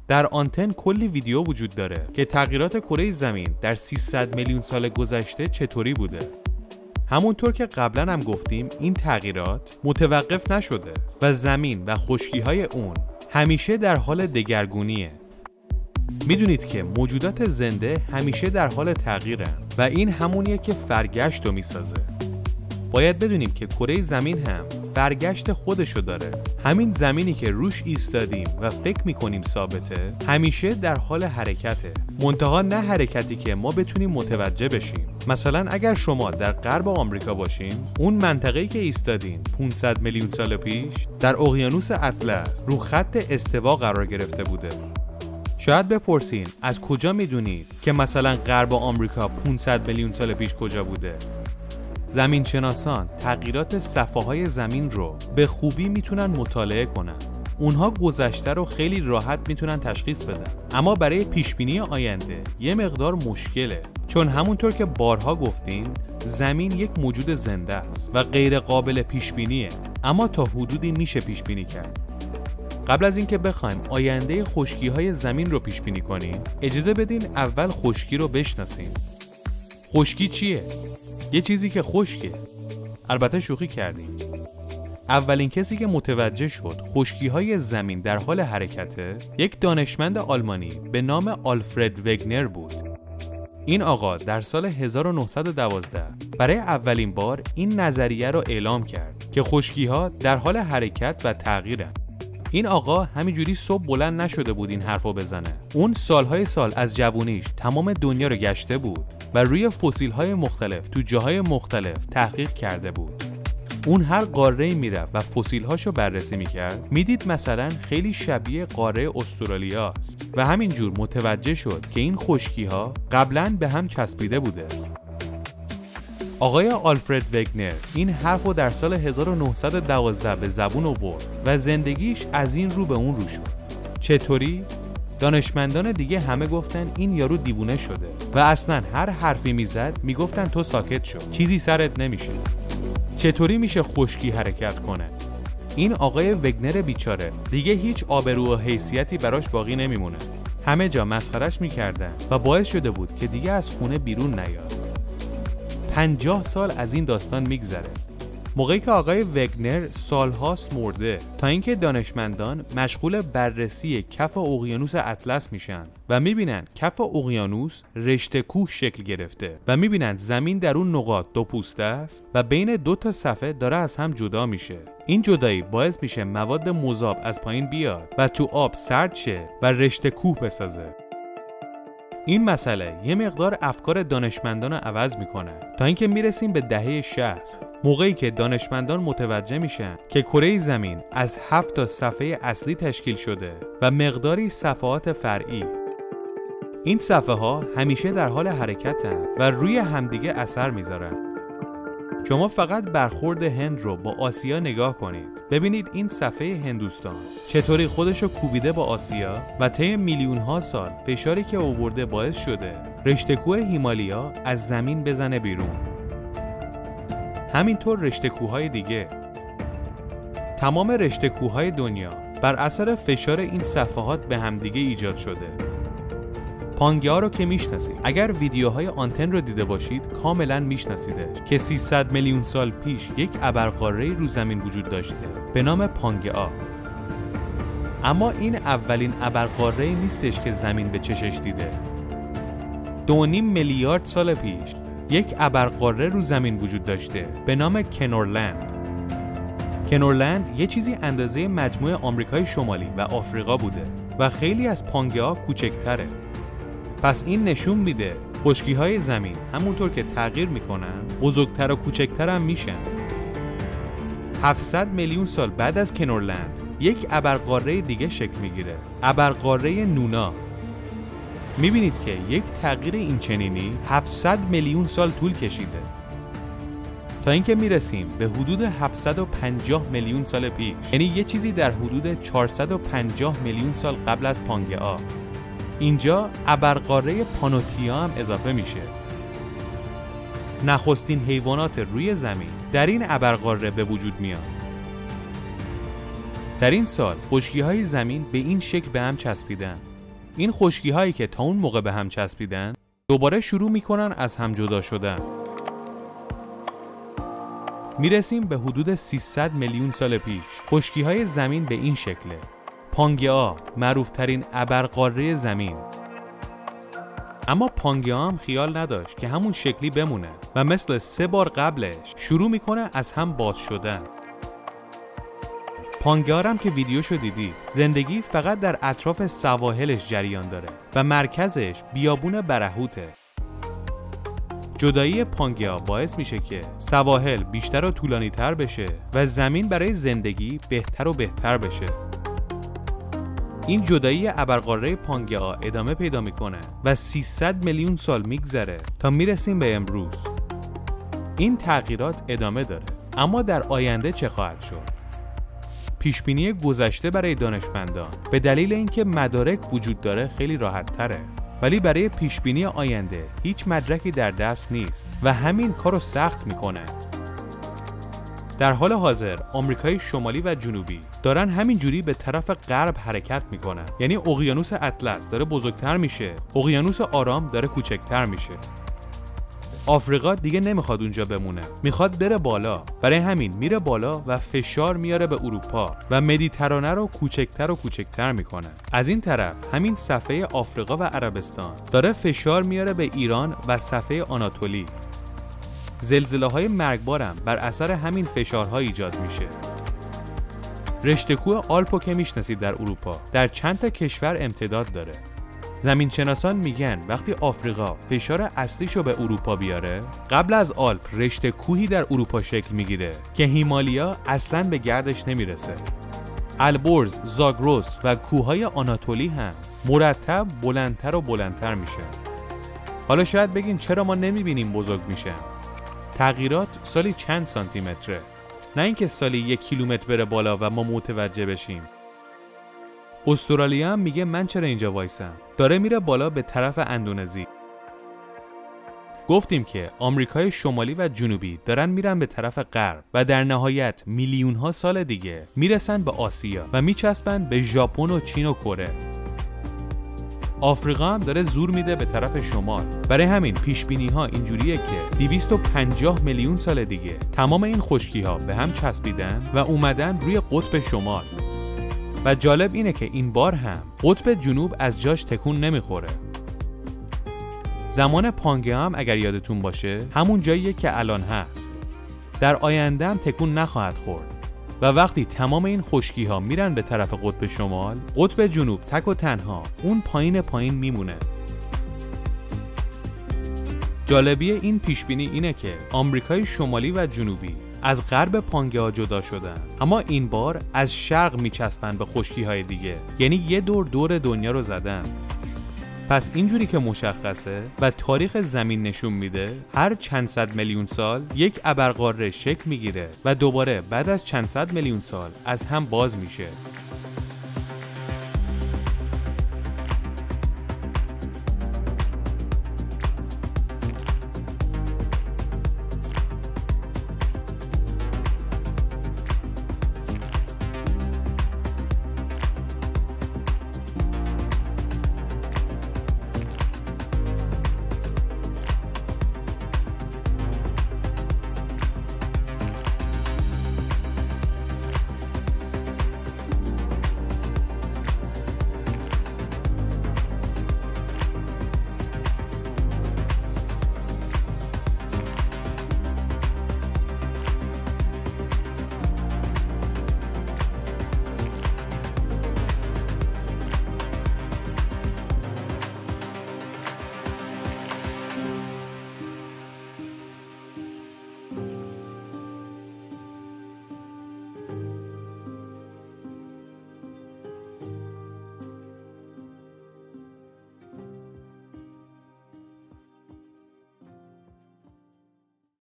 در آنتن کلی ویدیو وجود داره که تغییرات کره زمین در 300 میلیون سال گذشته چطوری بوده. همونطور که قبلا هم گفتیم این تغییرات متوقف نشده و زمین و خشکی‌های اون همیشه در حال دگرگونیه. میدونید که موجودات زنده همیشه در حال تغییرن و این همونیه که فرگشت رو میسازه. باید بدونیم که کره زمین هم فرگشت خودشو داره. همین زمینی که روش ایستادیم و فکر میکنیم ثابته همیشه در حال حرکته. منتها نه حرکتی که ما بتونیم متوجه بشیم. مثلا اگر شما در غرب آمریکا باشین، اون منطقه‌ای که ایستادین 500 میلیون سال پیش در اقیانوس اطلس رو خط استوا قرار گرفته بوده. شاید بپرسین از کجا میدونید که مثلا غرب آمریکا 500 میلیون سال پیش کجا بوده؟ زمینشناسان تغییرات صفحه‌های زمین رو به خوبی میتونن مطالعه کنن. اونها گذشته رو خیلی راحت میتونن تشخیص بدن. اما برای پیشبینی آینده یه مقدار مشکله. چون همونطور که بارها گفتیم زمین یک موجود زنده است و غیر قابل پیشبینیه. اما تا حدودی میشه پیشبینی کرد. قبل از اینکه بخوایم آینده خشکی‌های زمین رو پیشبینی کنیم، اجازه بدین اول خشکی رو بشناسیم. خشکی چیه؟ یه چیزی که خشکه. البته شوخی کردیم. اولین کسی که متوجه شد خشکی‌های زمین در حال حرکته، یک دانشمند آلمانی به نام آلفرد وگنر بود. این آقا در سال 1912 برای اولین بار این نظریه رو اعلام کرد که خشکی‌ها در حال حرکت و تغییرن. این آقا همینجوری صبح بلند نشده بود این حرفو بزنه. اون سالهای سال از جوونیش تمام دنیا رو گشته بود و روی فسیل‌های مختلف تو جاهای مختلف تحقیق کرده بود. اون هر قاره‌ای میرفت و فسیل‌هاشو بررسی میکرد، میدید مثلا خیلی شبیه قاره استرالیا است و همینجور متوجه شد که این خشکی‌ها قبلاً به هم چسبیده بوده. آقای آلفرد وگنر این حرفو در سال 1912 به زبون آورد و زندگیش از این رو به اون رو شد. چطوری؟ دانشمندان دیگه همه گفتن این یارو دیوونه شده و اصلا هر حرفی میزد میگفتن تو ساکت شو، چیزی سرت نمیشه. چطوری میشه خشکی حرکت کنه؟ این آقای وگنر بیچاره دیگه هیچ آبرو و حیثیتی براش باقی نمیمونه. همه جا مسخرش میکردن و باعث شده بود که دیگه از خونه بیرون نیاد. 50 سال از این داستان میگذره. موقعی که آقای وگنر سالهاست مرده تا اینکه دانشمندان مشغول بررسی کف اقیانوس اطلس میشن و میبینن کف اقیانوس رشته کوه شکل گرفته و میبینن زمین در اون نقاط دو پوسته است و بین دو تا صفحه داره از هم جدا میشه. این جدایی باعث میشه مواد مذاب از پایین بیاد و تو آب سرد شه و رشته کوه بسازه. این مسئله یه مقدار افکار دانشمندان رو عوض میکنه تا اینکه میرسیم به دهه 60، موقعی که دانشمندان متوجه میشن که کره زمین از 7 تا صفحه اصلی تشکیل شده و مقداری صفحات فرعی. این صفحه ها همیشه در حال حرکتن و روی همدیگه اثر میذارن. شما فقط برخورد هند رو با آسیا نگاه کنید. ببینید این صفحه هندوستان چطوری خودشو کوبیده با آسیا و طی میلیون ها سال فشاری که آورده باعث شده رشته کوه هیمالیا از زمین بزنه بیرون. همینطور رشته کوه‌های دیگه. تمام رشته کوه‌های دنیا بر اثر فشار این صفحات به همدیگه ایجاد شده. پانگئا رو که میشناسید. اگر ویدیوهای آنتن رو دیده باشید کاملا میشناسیدش که 300 میلیون سال پیش یک ابرقاره‌ای رو زمین وجود داشته به نام پانگئا. اما این اولین ابرقاره‌ای نیستش که زمین به چشش دیده. 2.5 میلیارد سال پیش یک ابرقاره رو زمین وجود داشته به نام کنورلند. کنورلند یه چیزی اندازه مجموعه آمریکای شمالی و آفریقا بوده و خیلی از پانگئا کوچکتره. پس این نشون میده خشکی‌های زمین همونطور که تغییر میکنن بزرگتر و کوچکتر هم میشن. 700 میلیون سال بعد از کنورلند یک ابرقاره دیگه شکل میگیره، ابرقاره نونا. میبینید که یک تغییر این چنینی 700 میلیون سال طول کشیده تا اینکه میرسیم به حدود 750 میلیون سال پیش، یعنی یه چیزی در حدود 450 میلیون سال قبل از پانگئا. اینجا ابرقاره پانوتیا هم اضافه میشه. نخستین حیوانات روی زمین در این ابرقاره به وجود میاد. در این سال خشکی‌های زمین به این شکل به هم چسبیدن. این خشکی هایی که تا اون موقع به هم چسبیدن دوباره شروع میکنن از هم جدا شدن. میرسیم به حدود 300 میلیون سال پیش. خشکی های زمین به این شکله. پانگئا معروف ترین ابرقاره زمین. اما پانگئا هم خیال نداشت که همون شکلی بمونه و مثل 3 بار قبلش شروع میکنه از هم باز شدن. پانگئا هم که ویدیوشو دیدید، زندگی فقط در اطراف سواحلش جریان داره و مرکزش بیابون برهوته. جدایی پانگئا باعث میشه که سواحل بیشتر و طولانی تر بشه و زمین برای زندگی بهتر و بهتر بشه. این جدایی ابرقاره پانگئا ادامه پیدا میکنه و 300 میلیون سال میگذره تا میرسیم به امروز. این تغییرات ادامه داره، اما در آینده چه خواهد شد؟ پیشبینی گذشته برای دانشمندان به دلیل اینکه مدارک وجود داره خیلی راحت تره، ولی برای پیشبینی آینده هیچ مدرکی در دست نیست و همین کارو سخت میکنه. در حال حاضر آمریکای شمالی و جنوبی دارن همین جوری به طرف غرب حرکت میکنن. یعنی اقیانوس اطلس داره بزرگتر میشه، اقیانوس آرام داره کوچکتر میشه. آفریقا دیگه نمیخواد اونجا بمونه، میخواد بره بالا. برای همین میره بالا و فشار میاره به اروپا و مدیترانه رو کوچکتر و کوچکتر میکنه. از این طرف همین صفحه آفریقا و عربستان داره فشار میاره به ایران و صفحه آناتولی. زلزله‌های مرگبارم بر اثر همین فشارها ایجاد میشه. رشته کوه آلپو که میشناسید در اروپا در چند تا کشور امتداد داره. زمینشناسان میگن وقتی آفریقا فشار اصلیشو به اروپا بیاره، قبل از آلپ رشته کوهی در اروپا شکل میگیره که هیمالیا اصلاً به گردش نمیرسه. البرز، زاگرس و کوههای آناتولی هم مرتب بلندتر و بلندتر میشن. حالا شاید بگین چرا ما نمیبینیم بزرگ میشن؟ تغییرات سالی چند سانتی متره، نه اینکه سالی 1 کیلومتر بره بالا و ما متوجه بشیم. استرالیا هم میگه من چرا اینجا وایسم؟ داره میره بالا به طرف اندونزی. گفتیم که آمریکای شمالی و جنوبی دارن میرن به طرف غرب و در نهایت میلیون ها سال دیگه میرسن به آسیا و میچسبن به ژاپن و چین و کره. آفریقا هم داره زور میده به طرف شمال. برای همین پیشبینی ها اینجوریه که 250 میلیون سال دیگه تمام این خشکی ها به هم چسبیدن و اومدن روی قطب شمال. و جالب اینه که این بار هم قطب جنوب از جاش تکون نمیخوره. زمان پانگئا هم اگر یادتون باشه همون جاییه که الان هست. در آینده هم تکون نخواهد خورد. و وقتی تمام این خشکی ها میرن به طرف قطب شمال، قطب جنوب تک و تنها اون پایین میمونه. جالبی این پیشبینی اینه که آمریکای شمالی و جنوبی از غرب پانگئا جدا شدن، اما این بار از شرق میچسبن به خشکی های دیگه، یعنی یه دور دنیا رو زدن. پس اینجوری که مشخصه و تاریخ زمین نشون میده هر چند صد میلیون سال یک ابرقاره شکل میگیره و دوباره بعد از چند صد میلیون سال از هم باز میشه.